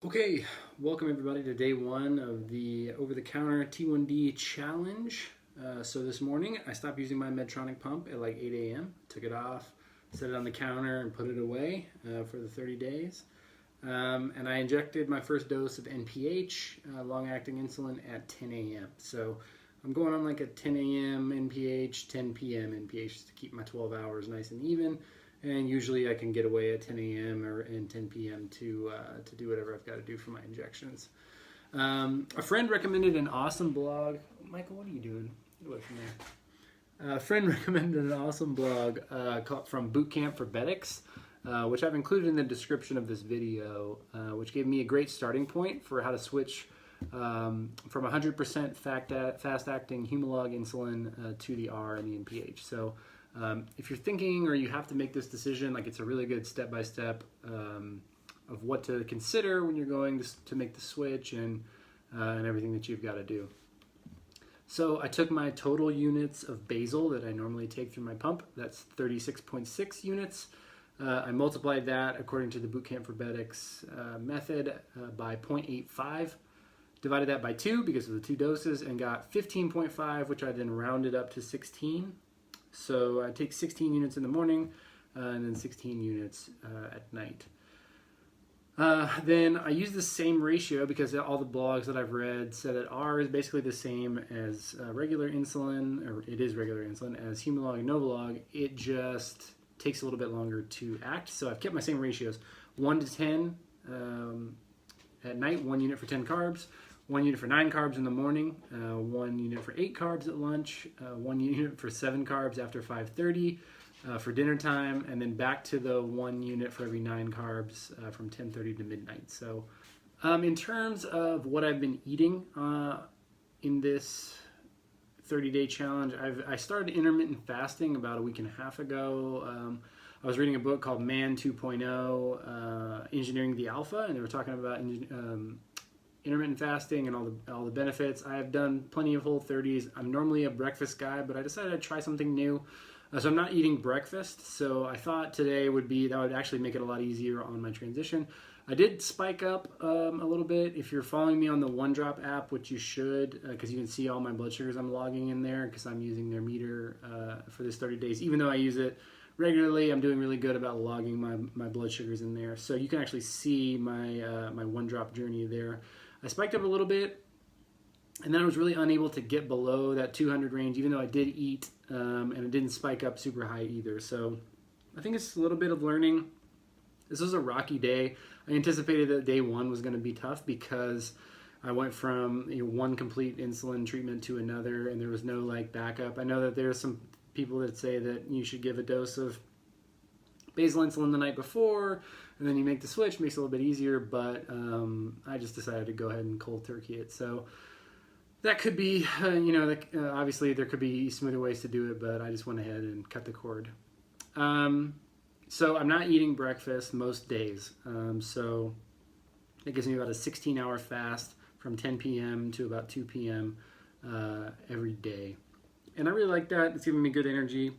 Okay, welcome everybody to day one of the over-the-counter T1D challenge. So this morning I stopped using my Medtronic pump at like 8 a.m. Took it off, set it on the counter and put it away for the 30 days. And I injected my first dose of NPH, long-acting insulin, at 10 a.m. So I'm going on like a 10 a.m. NPH, 10 p.m. NPH to keep my 12 hours nice and even. And usually I can get away at 10 a.m. or and 10 p.m. to do whatever I've got to do for my injections. A friend recommended an awesome blog. Michael, what are you doing? Get away from there. A friend recommended an awesome blog from Bootcamp For Betics, which I've included in the description of this video, which gave me a great starting point for how to switch from 100% fast-acting Novolog insulin to the R and the NPH. So if you're thinking or you have to make this decision, like it's a really good step-by-step of what to consider when you're going to make the switch and everything that you've got to do. So I took my total units of basal that I normally take through my pump. That's 36.6 units. I multiplied that according to the Bootcamp For Betics method by 0.85. Divided that by 2 because of the 2 doses and got 15.5, which I then rounded up to 16. So I take 16 units in the morning and then 16 units at night. Then I use the same ratio because all the blogs that I've read said that R is basically the same as regular insulin, or it is regular insulin, as Humalog and Novolog. It just takes a little bit longer to act. So I've kept my same ratios, 1 to 10 at night, 1 unit for 10 carbs, 1 unit for 9 carbs in the morning, 1 unit for 8 carbs at lunch, 1 unit for 7 carbs after 5:30 for dinner time, and then back to the 1 unit for every 9 carbs from 10:30 to midnight. So in terms of what I've been eating in this 30-day challenge, I started intermittent fasting about a week and a half ago. I was reading a book called Man 2.0, Engineering the Alpha, and they were talking about intermittent fasting and all the benefits. I have done plenty of Whole30s. I'm normally a breakfast guy, but I decided I'd try something new. So I'm not eating breakfast. So I thought today that would actually make it a lot easier on my transition. I did spike up a little bit. If you're following me on the OneDrop app, which you should, because you can see all my blood sugars I'm logging in there because I'm using their meter for this 30 days. Even though I use it regularly, I'm doing really good about logging my blood sugars in there. So you can actually see my OneDrop journey there. I spiked up a little bit, and then I was really unable to get below that 200 range, even though I did eat, and it didn't spike up super high either. So I think it's a little bit of learning. This was a rocky day. I anticipated that day one was going to be tough because I went from one complete insulin treatment to another, and there was no like backup. I know that there are some people that say that you should give a dose of basal insulin the night before, and then you make the switch. Makes it a little bit easier, but I just decided to go ahead and cold turkey it. So that could be, obviously there could be smoother ways to do it, but I just went ahead and cut the cord. So I'm not eating breakfast most days. So it gives me about a 16-hour fast from 10 p.m. to about 2 p.m. Every day. And I really like that. It's giving me good energy.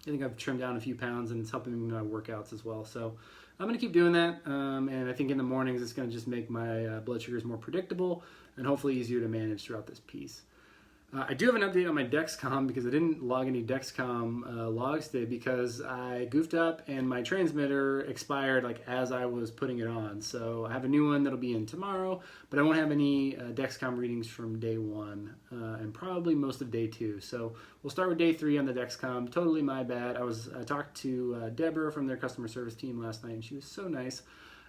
I think I've trimmed down a few pounds, and it's helping me with my workouts as well. So I'm going to keep doing that, and I think in the mornings it's going to just make my blood sugars more predictable and hopefully easier to manage throughout this piece. I do have an update on my Dexcom because I didn't log any Dexcom logs today because I goofed up and my transmitter expired like as I was putting it on. So I have a new one that'll be in tomorrow, but I won't have any Dexcom readings from day 1 and probably most of day 2. So we'll start with day 3 on the Dexcom. Totally my bad. I talked to Deborah from their customer service team last night, and she was so nice.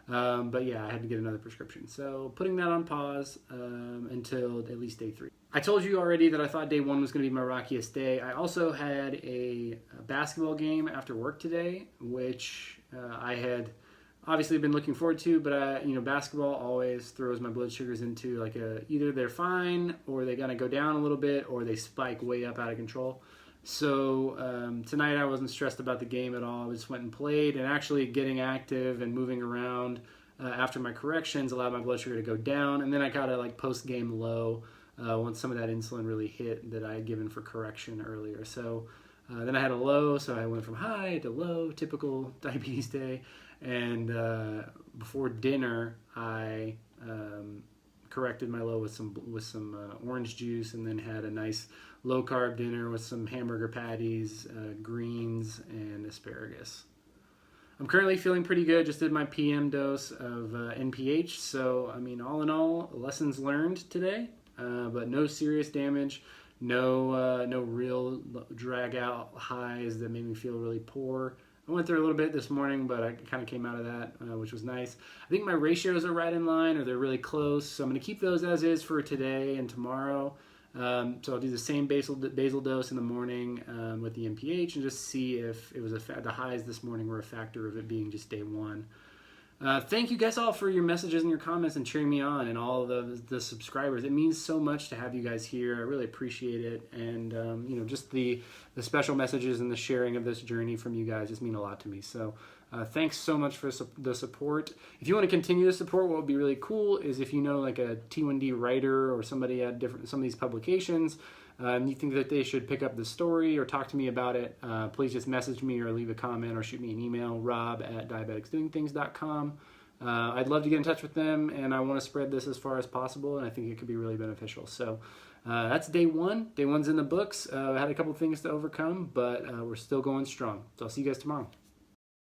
But yeah, I had to get another prescription. So putting that on pause until at least day 3. I told you already that I thought day 1 was going to be my rockiest day. I also had a basketball game after work today, which I had obviously been looking forward to, but basketball always throws my blood sugars into like either they're fine or they gotta go down a little bit or they spike way up out of control. So tonight I wasn't stressed about the game at all. I just went and played, and actually getting active and moving around after my corrections allowed my blood sugar to go down, and then I got a like post-game low once some of that insulin really hit that I had given for correction earlier. So then I had a low, so I went from high to low, typical diabetes day. And before dinner, I corrected my low with some orange juice, and then had a nice low carb dinner with some hamburger patties, greens, and asparagus. I'm currently feeling pretty good. Just did my PM dose of NPH. So, I mean, all in all, lessons learned today, but no serious damage, no real drag out highs that made me feel really poor. I went through a little bit this morning, but I kind of came out of that, which was nice. I think my ratios are right in line, or they're really close. So I'm going to keep those as is for today and tomorrow. So I'll do the same basal dose in the morning with the NPH, and just see if it was the highs this morning were a factor of it being just day one. Thank you guys all for your messages and your comments and cheering me on, and all of the subscribers. It means so much to have you guys here. I really appreciate it, and just the special messages and the sharing of this journey from you guys just mean a lot to me. So thanks so much for the support. If you want to continue to support, what would be really cool is if you know like a T1D writer or somebody at some of these publications, and you think that they should pick up the story or talk to me about it, please just message me or leave a comment or shoot me an email, rob@diabeticsdoingthings.com. I'd love to get in touch with them, and I want to spread this as far as possible, and I think it could be really beneficial. So that's day one. Day one's in the books. I had a couple things to overcome, but we're still going strong. So I'll see you guys tomorrow.